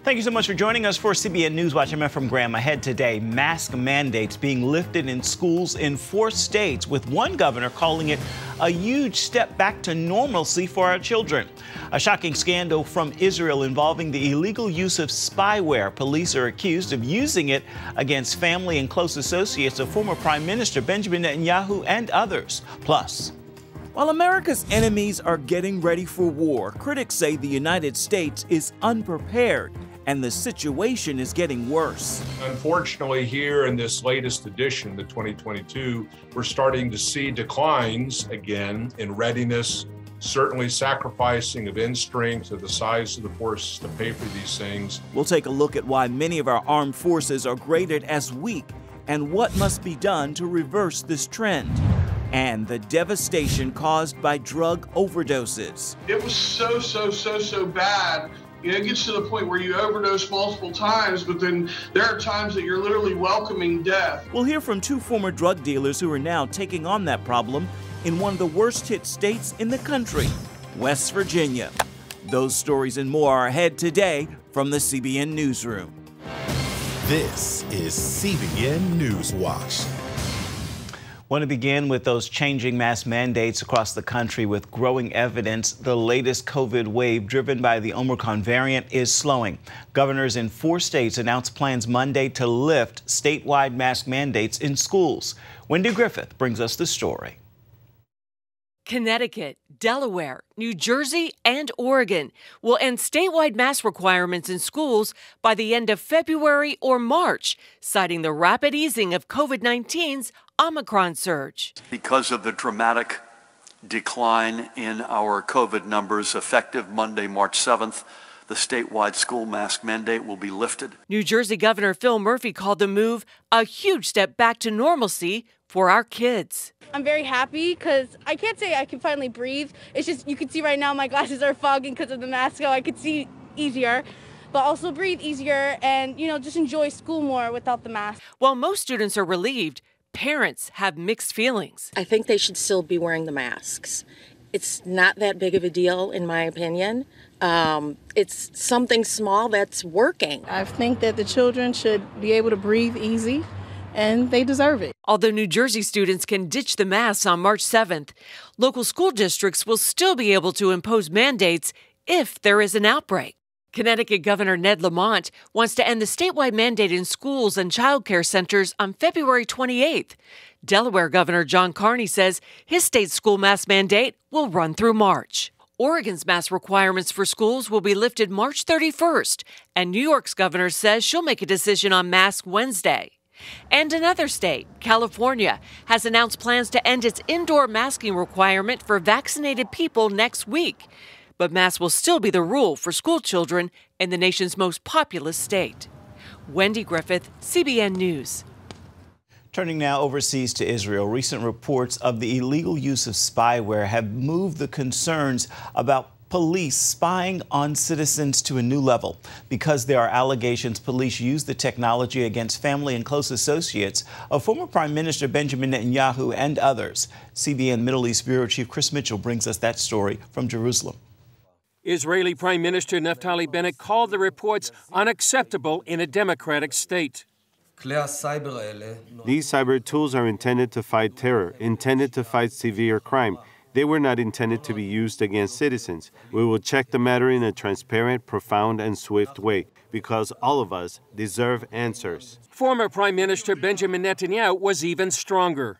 Thank you so much for joining us for CBN Newswatch AM from Graham. Ahead today, mask mandates being lifted in schools in 4 states, with one governor calling it a huge step back to normalcy for our children. A shocking scandal from Israel involving the illegal use of spyware. Police are accused of using it against family and close associates of former Prime Minister Benjamin Netanyahu and others. Plus, while America's enemies are getting ready for war, critics say the United States is unprepared and the situation is getting worse. Unfortunately, here in this latest edition, the 2022, we're starting to see declines again in readiness, certainly sacrificing of end strength to the size of the forces to pay for these things. We'll take a look at why many of our armed forces are graded as weak and what must be done to reverse this trend. And the devastation caused by drug overdoses. It was so bad. You know, it gets to the point where you overdose multiple times, but then there are times that you're literally welcoming death. We'll hear from 2 former drug dealers who are now taking on that problem in one of the worst hit states in the country, West Virginia. Those stories and more are ahead today from the CBN Newsroom. This is CBN Newswatch. I want to begin with those changing mask mandates across the country. With growing evidence, the latest COVID wave driven by the Omicron variant is slowing. Governors in 4 states announced plans Monday to lift statewide mask mandates in schools. Wendy Griffith brings us the story. Connecticut, Delaware, New Jersey, and Oregon will end statewide mask requirements in schools by the end of February or March, citing the rapid easing of COVID-19's Omicron surge. Because of the dramatic decline in our COVID numbers, effective Monday, March 7th, the statewide school mask mandate will be lifted. New Jersey Governor Phil Murphy called the move a huge step back to normalcy for our kids. I'm very happy because I can't say I can finally breathe. It's just you can see right now my glasses are fogging because of the mask, so I could see easier, but also breathe easier and, you know, just enjoy school more without the mask. While most students are relieved, parents have mixed feelings. I think they should still be wearing the masks. It's not that big of a deal, in my opinion. It's something small that's working. I think that the children should be able to breathe easy, and they deserve it. Although New Jersey students can ditch the masks on March 7th, local school districts will still be able to impose mandates if there is an outbreak. Connecticut Governor Ned Lamont wants to end the statewide mandate in schools and child care centers on February 28th. Delaware Governor John Carney says his state's school mask mandate will run through March. Oregon's mask requirements for schools will be lifted March 31st, and New York's governor says she'll make a decision on masks Wednesday. And another state, California, has announced plans to end its indoor masking requirement for vaccinated people next week. But masks will still be the rule for school children in the nation's most populous state. Wendy Griffith, CBN News. Turning now overseas to Israel, recent reports of the illegal use of spyware have moved the concerns about police spying on citizens to a new level. Because there are allegations police use the technology against family and close associates of former Prime Minister Benjamin Netanyahu and others. CBN Middle East Bureau Chief Chris Mitchell brings us that story from Jerusalem. Israeli Prime Minister Naftali Bennett called the reports unacceptable in a democratic state. These cyber tools are intended to fight terror, intended to fight severe crime. They were not intended to be used against citizens. We will check the matter in a transparent, profound, and swift way, because all of us deserve answers. Former Prime Minister Benjamin Netanyahu was even stronger.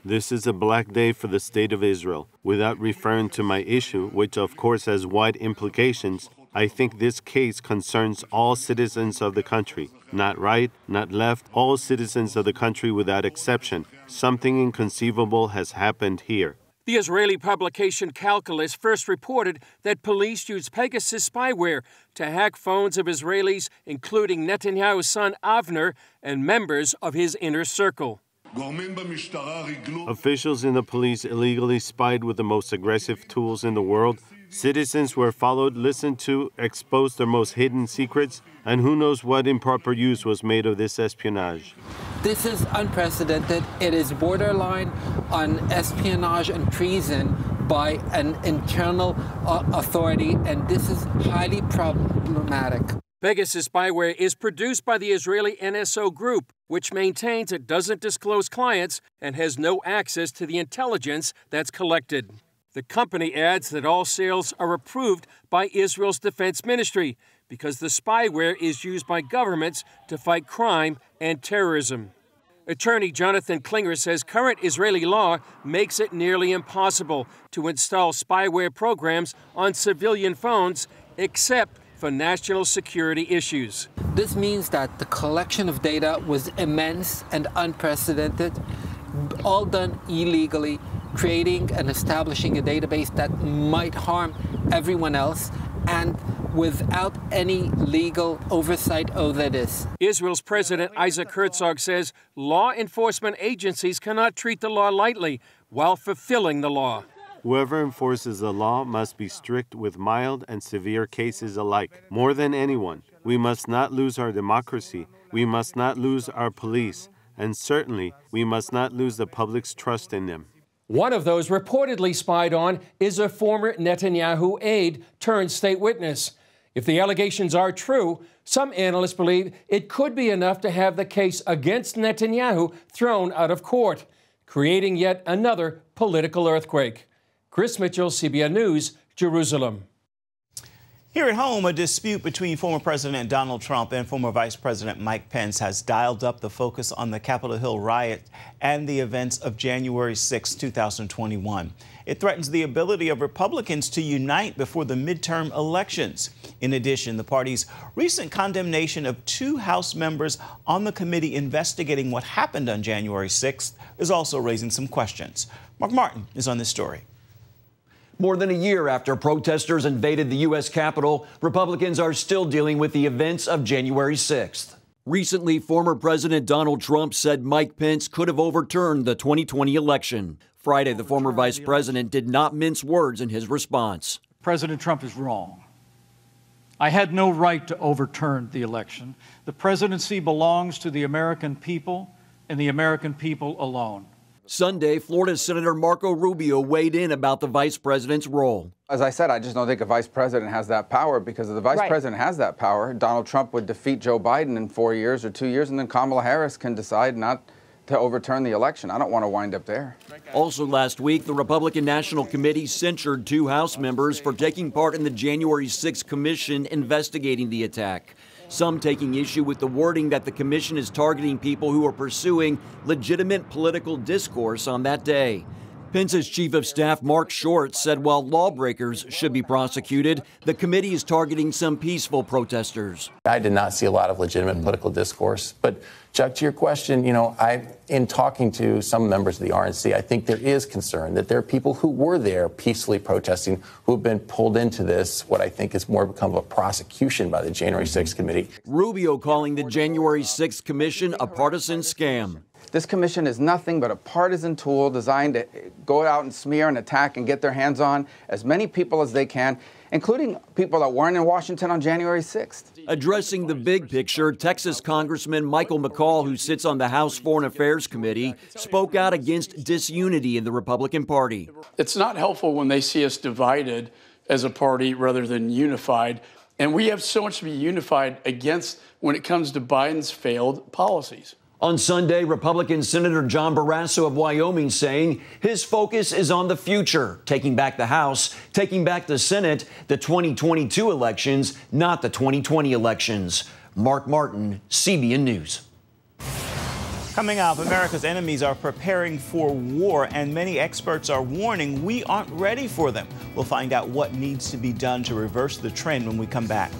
This is a black day for the state of Israel. Without referring to my issue, which of course has wide implications, I think this case concerns all citizens of the country. Not right, not left, all citizens of the country without exception. Something inconceivable has happened here. The Israeli publication Calculus first reported that police used Pegasus spyware to hack phones of Israelis, including Netanyahu's son Avner and members of his inner circle. Officials in the police illegally spied with the most aggressive tools in the world. Citizens were followed, listened to, exposed their most hidden secrets, and who knows what improper use was made of this espionage. This is unprecedented. It is borderline on espionage and treason by an internal authority, and this is highly problematic. Pegasus spyware is produced by the Israeli NSO group, which maintains it doesn't disclose clients and has no access to the intelligence that's collected. The company adds that all sales are approved by Israel's defense ministry because the spyware is used by governments to fight crime and terrorism. Attorney Jonathan Klinger says current Israeli law makes it nearly impossible to install spyware programs on civilian phones except for national security issues. This means that the collection of data was immense and unprecedented, all done illegally, creating and establishing a database that might harm everyone else and without any legal oversight over this. Israel's President Isaac Herzog says law enforcement agencies cannot treat the law lightly while fulfilling the law. Whoever enforces the law must be strict with mild and severe cases alike. More than anyone, we must not lose our democracy. We must not lose our police. And certainly, we must not lose the public's trust in them. One of those reportedly spied on is a former Netanyahu aide turned state witness. If the allegations are true, some analysts believe it could be enough to have the case against Netanyahu thrown out of court, creating yet another political earthquake. Chris Mitchell, CBN News, Jerusalem. Here at home, a dispute between former President Donald Trump and former Vice President Mike Pence has dialed up the focus on the Capitol Hill riot and the events of January 6, 2021. It threatens the ability of Republicans to unite before the midterm elections. In addition, the party's recent condemnation of 2 House members on the committee investigating what happened on January 6th is also raising some questions. Mark Martin is on this story. More than a year after protesters invaded the U.S. Capitol, Republicans are still dealing with the events of January 6th. Recently, former President Donald Trump said Mike Pence could have overturned the 2020 election. Friday, the former vice president did not mince words in his response. President Trump is wrong. I had no right to overturn the election. The presidency belongs to the American people and the American people alone. Sunday, Florida Senator Marco Rubio weighed in about the vice president's role. As I said, I just don't think a vice president has that power, because if the vice president has that power, Donald Trump would defeat Joe Biden in 4 years or 2 years, and then Kamala Harris can decide not to overturn the election. I don't want to wind up there. Also last week, the Republican National Committee censured 2 House members for taking part in the January 6th commission investigating the attack. Some taking issue with the wording that the commission is targeting people who are pursuing legitimate political discourse on that day. Pence's chief of staff, Mark Short, said while lawbreakers should be prosecuted, the committee is targeting some peaceful protesters. I did not see a lot of legitimate political discourse. But, Chuck, to your question, in talking to some members of the RNC, I think there is concern that there are people who were there peacefully protesting who have been pulled into this, what I think is more become a prosecution by the January 6th committee. Rubio calling the January 6th commission a partisan scam. This commission is nothing but a partisan tool designed to go out and smear and attack and get their hands on as many people as they can, including people that weren't in Washington on January 6th. Addressing the big picture, Texas Congressman Michael McCall, who sits on the House Foreign Affairs Committee, spoke out against disunity in the Republican Party. It's not helpful when they see us divided as a party rather than unified. And we have so much to be unified against when it comes to Biden's failed policies. On Sunday, Republican Senator John Barrasso of Wyoming saying his focus is on the future, taking back the House, taking back the Senate, the 2022 elections, not the 2020 elections. Mark Martin, CBN News. Coming up, America's enemies are preparing for war, and many experts are warning we aren't ready for them. We'll find out what needs to be done to reverse the trend when we come back.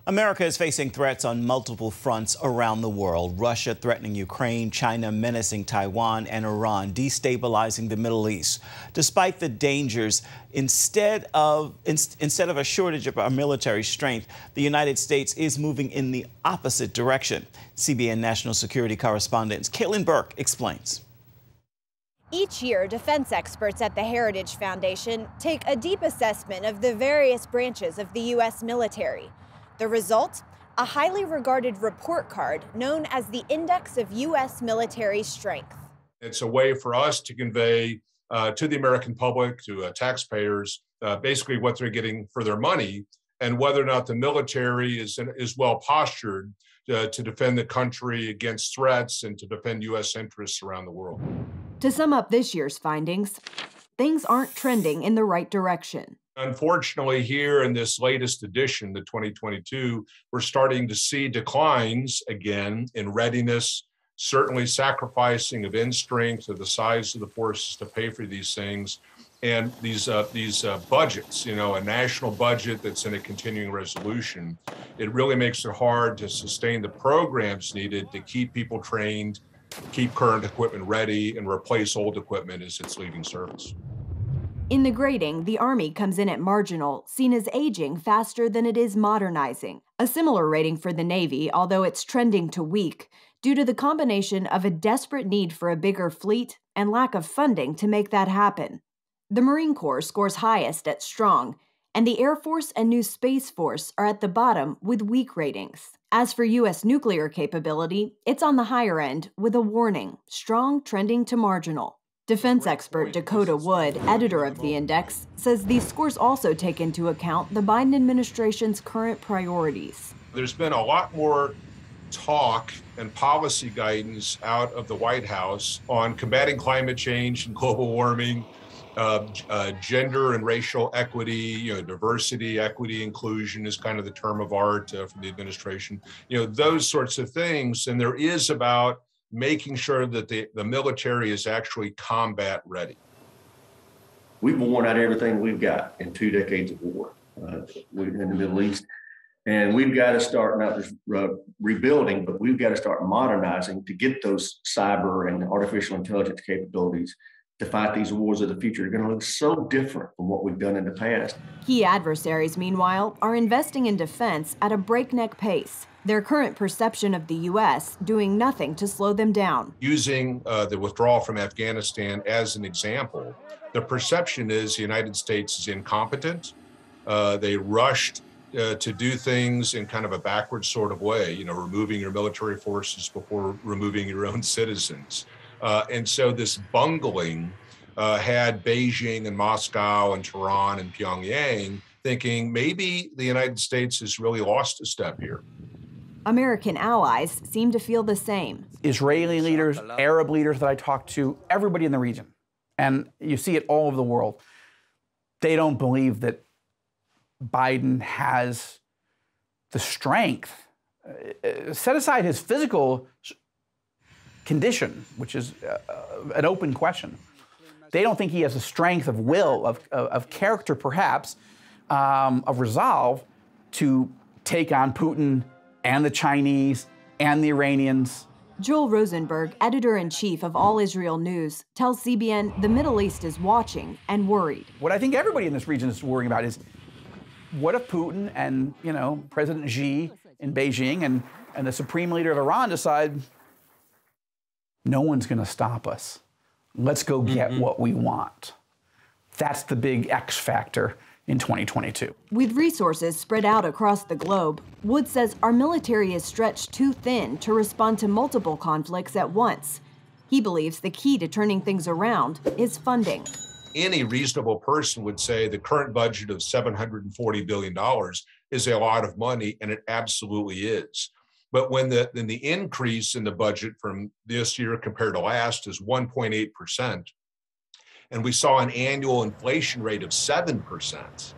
America is facing threats on multiple fronts around the world. Russia threatening Ukraine, China menacing Taiwan, and Iran destabilizing the Middle East. Despite the dangers, instead of a shortage of our military strength, the United States is moving in the opposite direction. CBN national security correspondent Caitlin Burke explains. Each year, defense experts at the Heritage Foundation take a deep assessment of the various branches of the U.S. military. The result? A highly regarded report card known as the Index of U.S. Military Strength. It's a way for us to convey to the American public, to taxpayers, basically what they're getting for their money and whether or not the military is well postured to defend the country against threats and to defend U.S. interests around the world. To sum up this year's findings, things aren't trending in the right direction. Unfortunately, here in this latest edition, the 2022, we're starting to see declines again in readiness, certainly sacrificing of end strength of the size of the forces to pay for these things. And these budgets, a national budget that's in a continuing resolution, it really makes it hard to sustain the programs needed to keep people trained, keep current equipment ready, and replace old equipment as it's leaving service. In the grading, the Army comes in at marginal, seen as aging faster than it is modernizing. A similar rating for the Navy, although it's trending to weak, due to the combination of a desperate need for a bigger fleet and lack of funding to make that happen. The Marine Corps scores highest at strong, and the Air Force and New Space Force are at the bottom with weak ratings. As for U.S. nuclear capability, it's on the higher end with a warning, strong trending to marginal. Defense expert Dakota Wood, editor of the index, says these scores also take into account the Biden administration's current priorities. There's been a lot more talk and policy guidance out of the White House on combating climate change and global warming, gender and racial equity, diversity, equity, inclusion is kind of the term of art from the administration, those sorts of things. And there is about making sure that the military is actually combat ready. We've worn out everything we've got in 2 decades of war in the Middle East. And we've got to start not just rebuilding, but we've got to start modernizing to get those cyber and artificial intelligence capabilities to fight these wars of the future. They're going to look so different from what we've done in the past. Key adversaries, meanwhile, are investing in defense at a breakneck pace. Their current perception of the U.S. doing nothing to slow them down. Using the withdrawal from Afghanistan as an example, the perception is the United States is incompetent. They rushed to do things in kind of a backwards sort of way, removing your military forces before removing your own citizens. And so this bungling had Beijing and Moscow and Tehran and Pyongyang thinking maybe the United States has really lost a step here. American allies seem to feel the same. Israeli leaders, Arab leaders that I talk to, everybody in the region, and you see it all over the world, they don't believe that Biden has the strength. Set aside his physical condition, which is an open question. They don't think he has the strength of will, of character perhaps, of resolve to take on Putin and the Chinese and the Iranians. Joel Rosenberg, editor-in-chief of All Israel News, tells CBN the Middle East is watching and worried. What I think everybody in this region is worrying about is, what if Putin and, President Xi in Beijing and the supreme leader of Iran decide, no one's going to stop us. Let's go get what we want. That's the big X factor in 2022. With resources spread out across the globe, Wood says our military is stretched too thin to respond to multiple conflicts at once. He believes the key to turning things around is funding. Any reasonable person would say the current budget of $740 billion is a lot of money, and it absolutely is. But when the increase in the budget from this year compared to last is 1.8%, and we saw an annual inflation rate of 7%,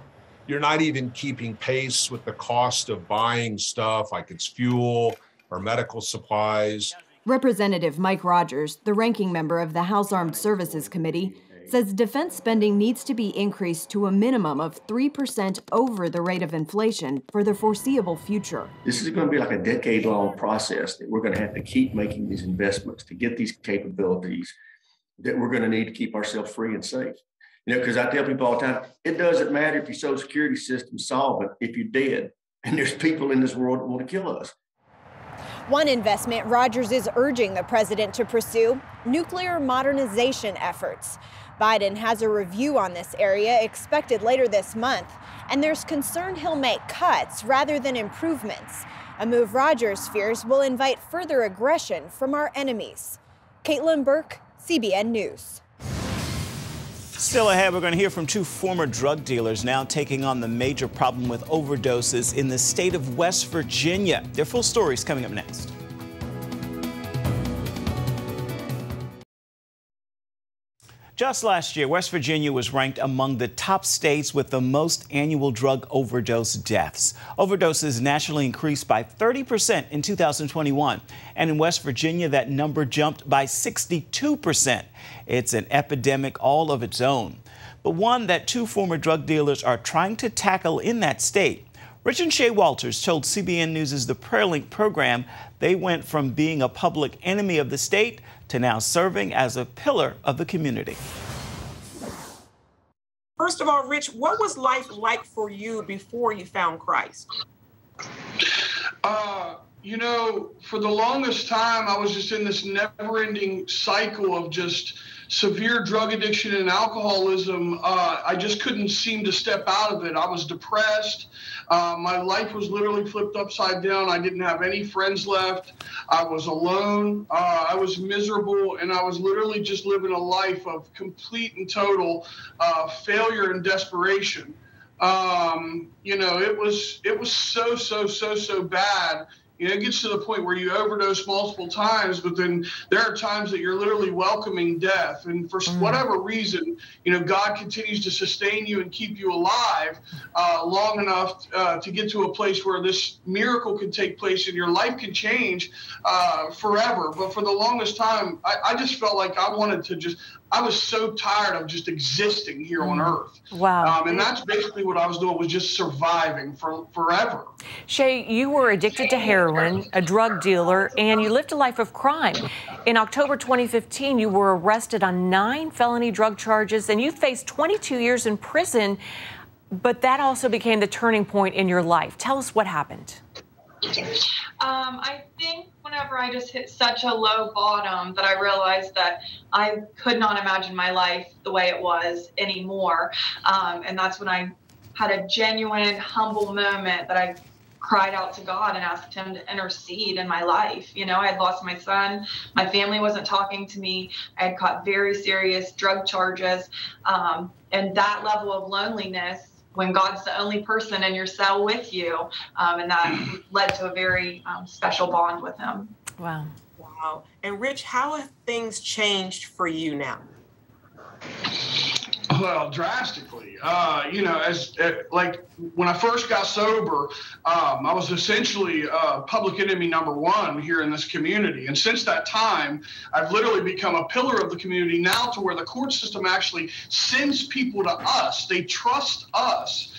you're not even keeping pace with the cost of buying stuff like it's fuel or medical supplies. Representative Mike Rogers, the ranking member of the House Armed Services Committee, says defense spending needs to be increased to a minimum of 3% over the rate of inflation for the foreseeable future. This is going to be like a decade-long process that we're going to have to keep making these investments to get these capabilities that we're going to need to keep ourselves free and safe. You know, because I tell people all the time, it doesn't matter if your social security system's solvent if you're dead, and there's people in this world that want to kill us. One investment Rogers is urging the president to pursue: nuclear modernization efforts. Biden has a review on this area expected later this month, and there's concern he'll make cuts rather than improvements, a move Rogers fears will invite further aggression from our enemies. Caitlin Burke, CBN News. Still ahead, we're going to hear from two former drug dealers now taking on the major problem with overdoses in the state of West Virginia. Their full stories coming up next. Just last year, West Virginia was ranked among the top states with the most annual drug overdose deaths. Overdoses nationally increased by 30% in 2021. And in West Virginia, that number jumped by 62%. It's an epidemic all of its own, but one that two former drug dealers are trying to tackle in that state. Rich and Shay Walters told CBN News' The Prayer Link program they went from being a public enemy of the state to now serving as a pillar of the community. First of all, Rich, what was life like for you before you found Christ? You know, for the longest time, I was just in this never-ending cycle of just severe drug addiction and alcoholism. I just couldn't seem to step out of it. I was depressed. My life was literally flipped upside down. I didn't have any friends left. I was alone. I was miserable, and I was literally just living a life of complete and total failure and desperation. You know, it was so bad. You know, it gets to the point where you overdose multiple times, but then there are times that you're literally welcoming death. And for whatever reason, you know, God continues to sustain you and keep you alive long enough to get to a place where this miracle can take place and your life can change forever. But for the longest time, I just felt like I wanted to I was so tired of just existing here on earth. Wow. And that's basically what I was doing, was just surviving for forever. Shay, you were addicted to heroin, a drug dealer, and you lived a life of crime. In October 2015, you were arrested on 9 felony drug charges, and you faced 22 years in prison. But that also became the turning point in your life. Tell us what happened. I think whenever I just hit such a low bottom that I realized that I could not imagine my life the way it was anymore. And that's when I had a genuine, humble moment that I cried out to God and asked him to intercede in my life. You know, I had lost my son. My family wasn't talking to me. I had caught very serious drug charges. And that level of loneliness, when God's the only person in your cell with you, and that led to a very special bond with him. Wow. Wow. And Rich, how have things changed for you now? Well, drastically. You know, like when I first got sober, I was essentially public enemy number one here in this community. And since that time, I've literally become a pillar of the community now, to where the court system actually sends people to us. They trust us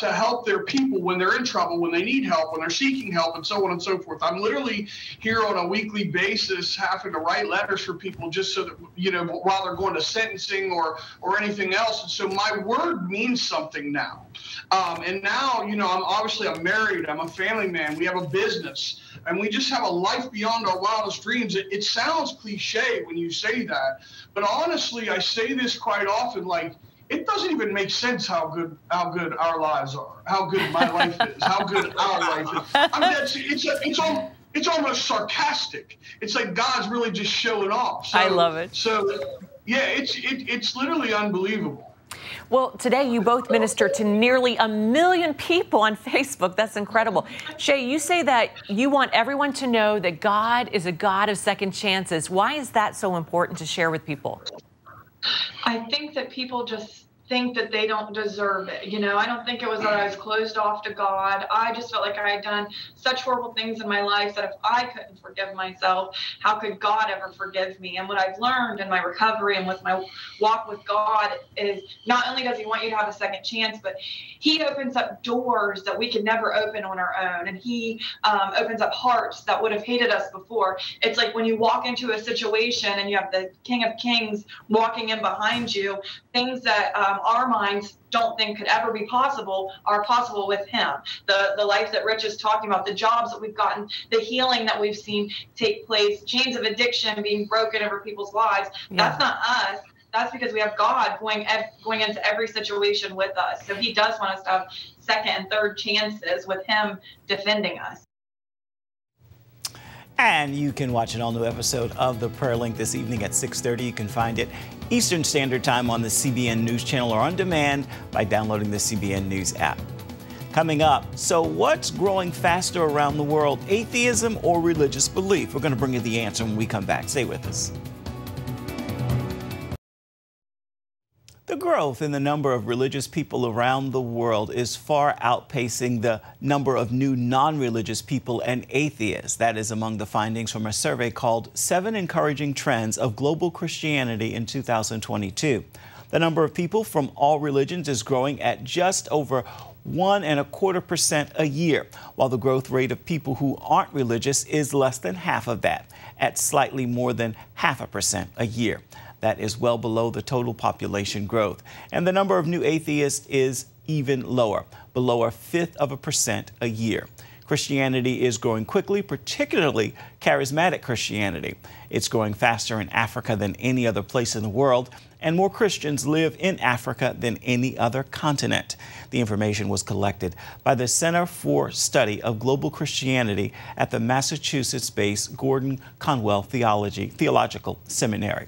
to help their people when they're in trouble, when they need help, when they're seeking help, and so on and so forth. I'm literally here on a weekly basis having to write letters for people just so that, you know, while they're going to sentencing or anything else. And so my word means something now. And now, you know, I'm married, I'm a family man, we have a business, and we just have a life beyond our wildest dreams. It sounds cliche when you say that, but honestly, I say this quite often, like, it doesn't even make sense how good our lives are, how good my life is, how good our life is. I mean, it's almost sarcastic. It's like God's really just showing off. So, I love it. So, yeah, it's literally unbelievable. Well, today you both minister to nearly 1 million people on Facebook. That's incredible. Shay, you say that you want everyone to know that God is a God of second chances. Why is that so important to share with people? I think that people just think that they don't deserve it. You know, I don't think it was that I was closed off to God. I just felt like I had done such horrible things in my life that if I couldn't forgive myself, how could God ever forgive me? And what I've learned in my recovery and with my walk with God is not only does he want you to have a second chance, but he opens up doors that we could never open on our own. And he opens up hearts that would have hated us before. It's like when you walk into a situation and you have the King of Kings walking in behind you, things that our minds don't think could ever be possible are possible with him. The life that Rich is talking about, the jobs that we've gotten, the healing that we've seen take place, chains of addiction being broken over people's lives. That's not us. That's because we have God going into every situation with us. So he does want us to have second and third chances with him defending us. And you can watch an all-new episode of The Prayer Link this evening at 6:30. You can find it Eastern Standard Time on the CBN News Channel or on demand by downloading the CBN News app. Coming up, so what's growing faster around the world, atheism or religious belief? We're going to bring you the answer when we come back. Stay with us. The growth in the number of religious people around the world is far outpacing the number of new non-religious people and atheists. That is among the findings from a survey called 7 Encouraging Trends of Global Christianity in 2022. The number of people from all religions is growing at just over 1.25% a year, while the growth rate of people who aren't religious is less than half of that, at slightly more than 0.5% a year. That is well below the total population growth. And the number of new atheists is even lower, below 0.1% a year. Christianity is growing quickly, particularly charismatic Christianity. It's growing faster in Africa than any other place in the world, and more Christians live in Africa than any other continent. The information was collected by the Center for Study of Global Christianity at the Massachusetts-based Gordon Conwell Theological Seminary.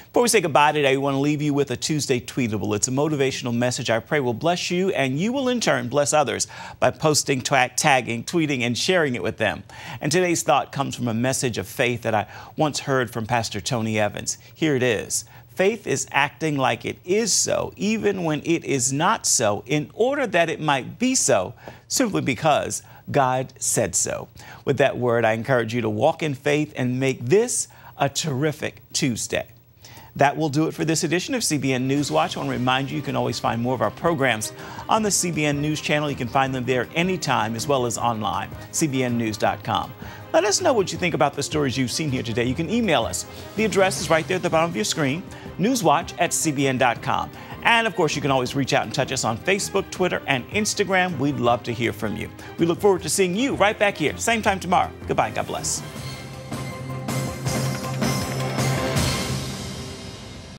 Before we say goodbye today, we want to leave you with a Tuesday tweetable. It's a motivational message I pray will bless you, and you will in turn bless others by posting, tagging, tweeting, and sharing it with them. And today's thought comes from a message of faith that I once heard from Pastor Tony Evans. Here it is. Faith is acting like it is so, even when it is not so, in order that it might be so, simply because God said so. With that word, I encourage you to walk in faith and make this a terrific Tuesday. That will do it for this edition of CBN Newswatch. I want to remind you, you can always find more of our programs on the CBN News Channel. You can find them there at any time, as well as online, cbnnews.com. Let us know what you think about the stories you've seen here today. You can email us. The address is right there at the bottom of your screen, newswatch@cbn.com. And, of course, you can always reach out and touch us on Facebook, Twitter, and Instagram. We'd love to hear from you. We look forward to seeing you right back here, same time tomorrow. Goodbye. God bless.